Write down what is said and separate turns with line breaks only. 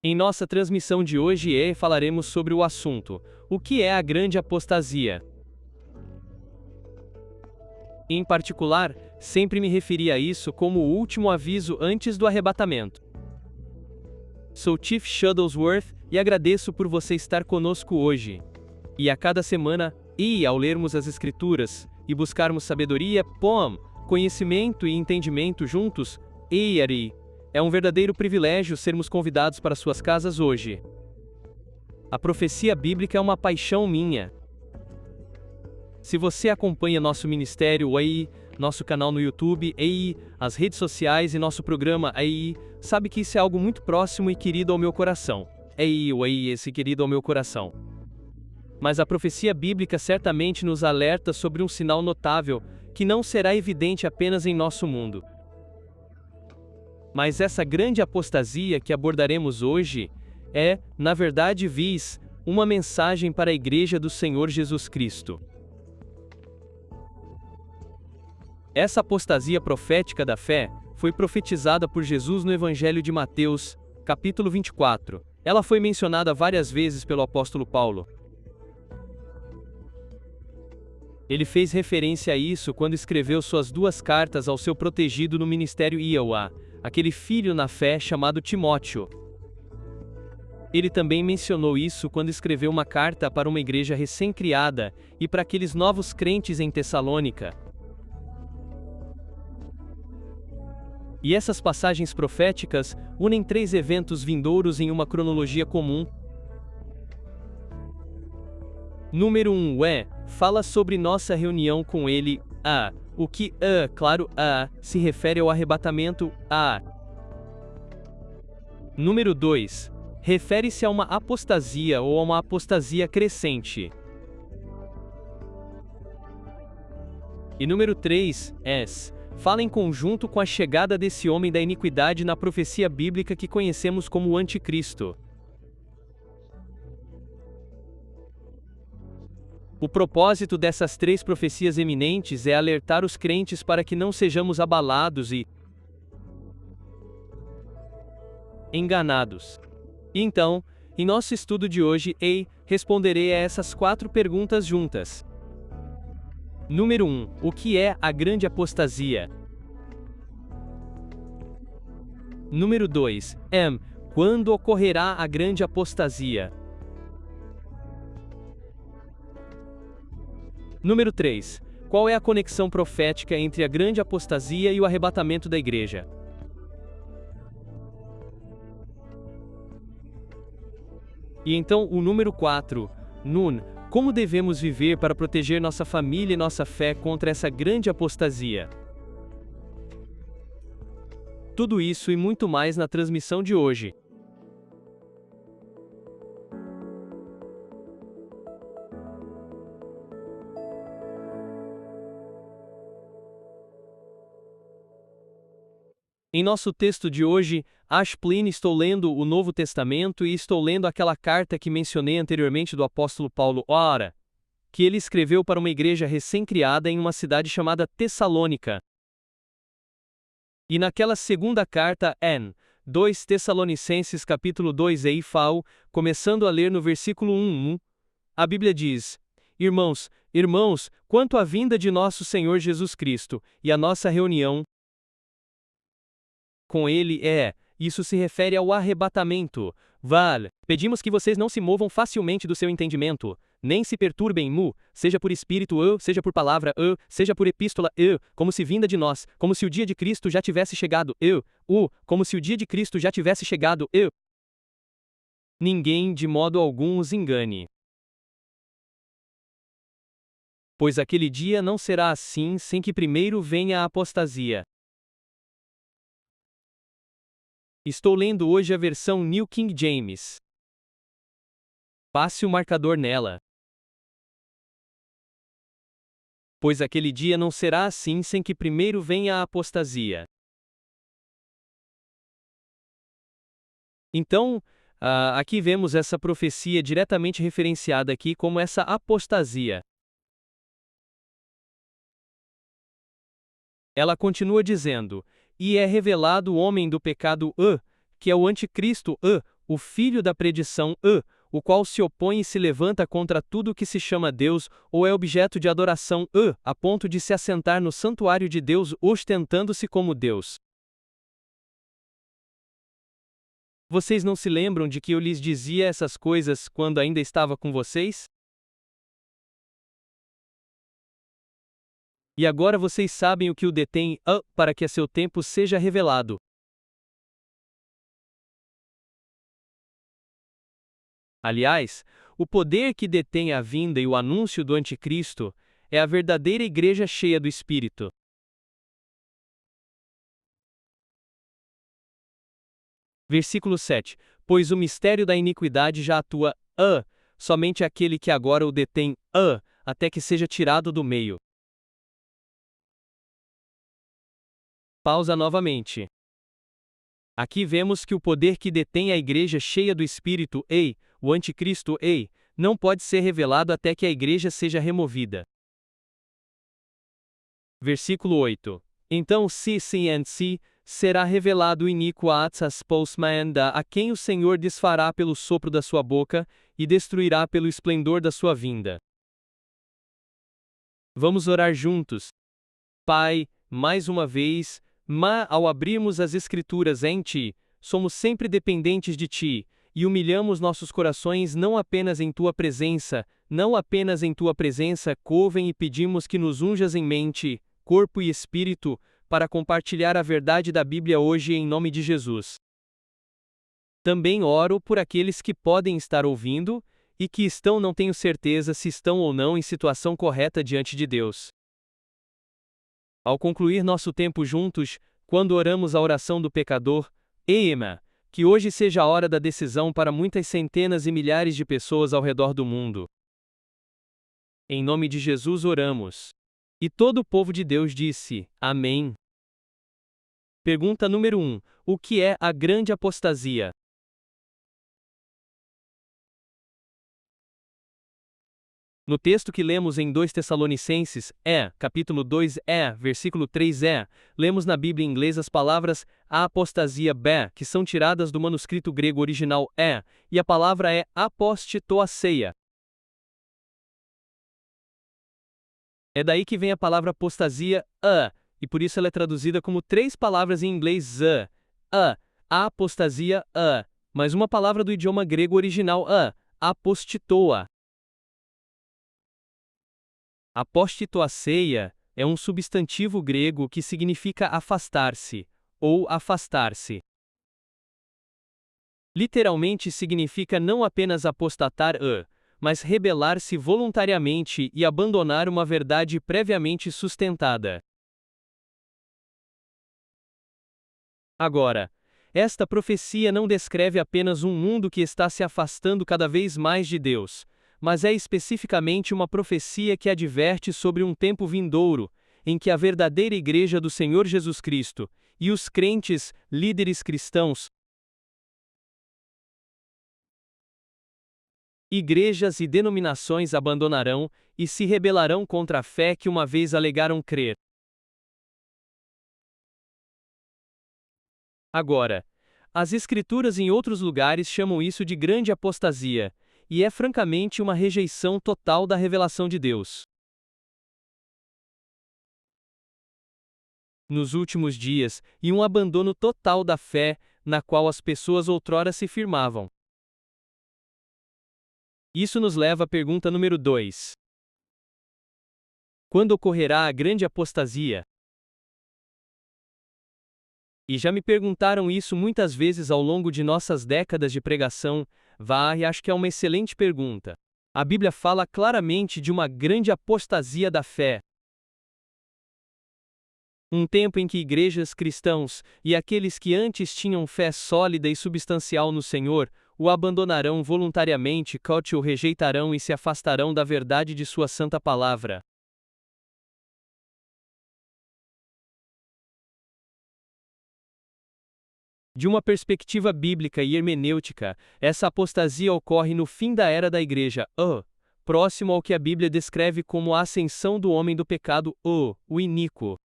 Em nossa transmissão de hoje falaremos sobre o assunto: o que é a grande apostasia? Em particular, sempre me referi a isso como o último aviso antes do arrebatamento. Sou Chief Shuttlesworth e agradeço por você estar conosco hoje. E a cada semana, ao lermos as Escrituras e buscarmos sabedoria, conhecimento e entendimento juntos, é um verdadeiro privilégio sermos convidados para suas casas hoje. A profecia bíblica é uma paixão minha. Se você acompanha nosso ministério nosso canal no YouTube as redes sociais e nosso programa sabe que isso é algo muito próximo e querido ao meu coração. Esse querido ao meu coração. Mas a profecia bíblica certamente nos alerta sobre um sinal notável, que não será evidente apenas em nosso mundo. Mas essa grande apostasia que abordaremos hoje na verdade, uma mensagem para a Igreja do Senhor Jesus Cristo. Essa apostasia profética da fé foi profetizada por Jesus no Evangelho de Mateus, capítulo 24. Ela foi mencionada várias vezes pelo apóstolo Paulo. Ele fez referência a isso quando escreveu suas duas cartas ao seu protegido no ministério aquele filho na fé chamado Timóteo. Ele também mencionou isso quando escreveu uma carta para uma igreja recém-criada e para aqueles novos crentes em Tessalônica. E essas passagens proféticas unem três eventos vindouros em uma cronologia comum. Número 1 fala sobre nossa reunião com ele, o que, se refere ao arrebatamento, Número 2 refere-se a uma apostasia ou a uma apostasia crescente. E número 3 fala em conjunto com a chegada desse homem da iniquidade na profecia bíblica que conhecemos como o Anticristo. O propósito dessas três profecias eminentes é alertar os crentes para que não sejamos abalados e enganados. E então, em nosso estudo de hoje, responderei a essas quatro perguntas juntas. Número 1. O que é a grande apostasia? Número 2. Quando ocorrerá a grande apostasia? Número 3. Qual é a conexão profética entre a grande apostasia e o arrebatamento da igreja? E então, o número 4. Como devemos viver para proteger nossa família e nossa fé contra essa grande apostasia? Tudo isso e muito mais na transmissão de hoje. Em nosso texto de hoje, estou lendo o Novo Testamento e estou lendo aquela carta que mencionei anteriormente do apóstolo Paulo, que ele escreveu para uma igreja recém-criada em uma cidade chamada Tessalônica. E naquela segunda carta, 2 Tessalonicenses capítulo 2 começando a ler no versículo 1, a Bíblia diz: Irmãos, quanto à vinda de nosso Senhor Jesus Cristo, e a nossa reunião com ele isso se refere ao arrebatamento. Pedimos que vocês não se movam facilmente do seu entendimento, nem se perturbem seja por espírito seja por palavra seja por epístola como se vinda de nós, como se o dia de Cristo já tivesse chegado como se o dia de Cristo já tivesse chegado Ninguém de modo algum os engane. Pois aquele dia não será assim sem que primeiro venha a apostasia. Estou lendo hoje a versão New King James. Passe o marcador nela. Pois aquele dia não será assim sem que primeiro venha a apostasia. Então, aqui vemos essa profecia diretamente referenciada aqui como essa apostasia. Ela continua dizendo: e é revelado o homem do pecado, que é o anticristo, o filho da perdição, o qual se opõe e se levanta contra tudo que se chama Deus, ou é objeto de adoração, a ponto de se assentar no santuário de Deus, ostentando-se como Deus. Vocês não se lembram de que eu lhes dizia essas coisas quando ainda estava com vocês? E agora vocês sabem o que o detém, para que a seu tempo seja revelado. Aliás, o poder que detém a vinda e o anúncio do Anticristo é a verdadeira igreja cheia do Espírito. Versículo 7. Pois o mistério da iniquidade já atua, somente aquele que agora o detém, até que seja tirado do meio. Pausa novamente. Aqui vemos que o poder que detém a igreja cheia do Espírito, o Anticristo, não pode ser revelado até que a igreja seja removida. Versículo 8. Então se será revelado o iníquo atzas posmanda, a quem o Senhor desfará pelo sopro da sua boca, e destruirá pelo esplendor da sua vinda. Vamos orar juntos. Pai, mais uma vez, ao abrirmos as Escrituras em Ti, somos sempre dependentes de Ti, e humilhamos nossos corações não apenas em Tua presença, covem e pedimos que nos unjas em mente, corpo e espírito, para compartilhar a verdade da Bíblia hoje em nome de Jesus. Também oro por aqueles que podem estar ouvindo, e que não tenho certeza se estão ou não em situação correta diante de Deus. Ao concluir nosso tempo juntos, quando oramos a oração do pecador, que hoje seja a hora da decisão para muitas centenas e milhares de pessoas ao redor do mundo. Em nome de Jesus oramos. E todo o povo de Deus disse, Amém. Pergunta número 1. O que é a grande apostasia? No texto que lemos em 2 Tessalonicenses, capítulo 2, versículo 3, lemos na Bíblia em inglês as palavras a apostasia que são tiradas do manuscrito grego original e a palavra é apostitoaseia. É daí que vem a palavra apostasia, e por isso ela é traduzida como 3 palavras em inglês a apostasia, mais uma palavra do idioma grego original apostitoa. Apostitoaseia é um substantivo grego que significa afastar-se, ou afastar-se. Literalmente significa não apenas apostatar, mas rebelar-se voluntariamente e abandonar uma verdade previamente sustentada. Agora, esta profecia não descreve apenas um mundo que está se afastando cada vez mais de Deus, mas é especificamente uma profecia que adverte sobre um tempo vindouro, em que a verdadeira Igreja do Senhor Jesus Cristo, e os crentes, líderes cristãos, igrejas e denominações abandonarão e se rebelarão contra a fé que uma vez alegaram crer. Agora, as Escrituras em outros lugares chamam isso de grande apostasia, e é francamente uma rejeição total da revelação de Deus. Nos últimos dias, e um abandono total da fé, na qual as pessoas outrora se firmavam. Isso nos leva à pergunta número 2. Quando ocorrerá a grande apostasia? E já me perguntaram isso muitas vezes ao longo de nossas décadas de pregação, e acho que é uma excelente pergunta. A Bíblia fala claramente de uma grande apostasia da fé. Um tempo em que igrejas cristãos, e aqueles que antes tinham fé sólida e substancial no Senhor, o abandonarão voluntariamente, o rejeitarão e se afastarão da verdade de sua santa palavra. De uma perspectiva bíblica e hermenêutica, essa apostasia ocorre no fim da era da Igreja, próximo ao que a Bíblia descreve como a ascensão do homem do pecado, o iníquo.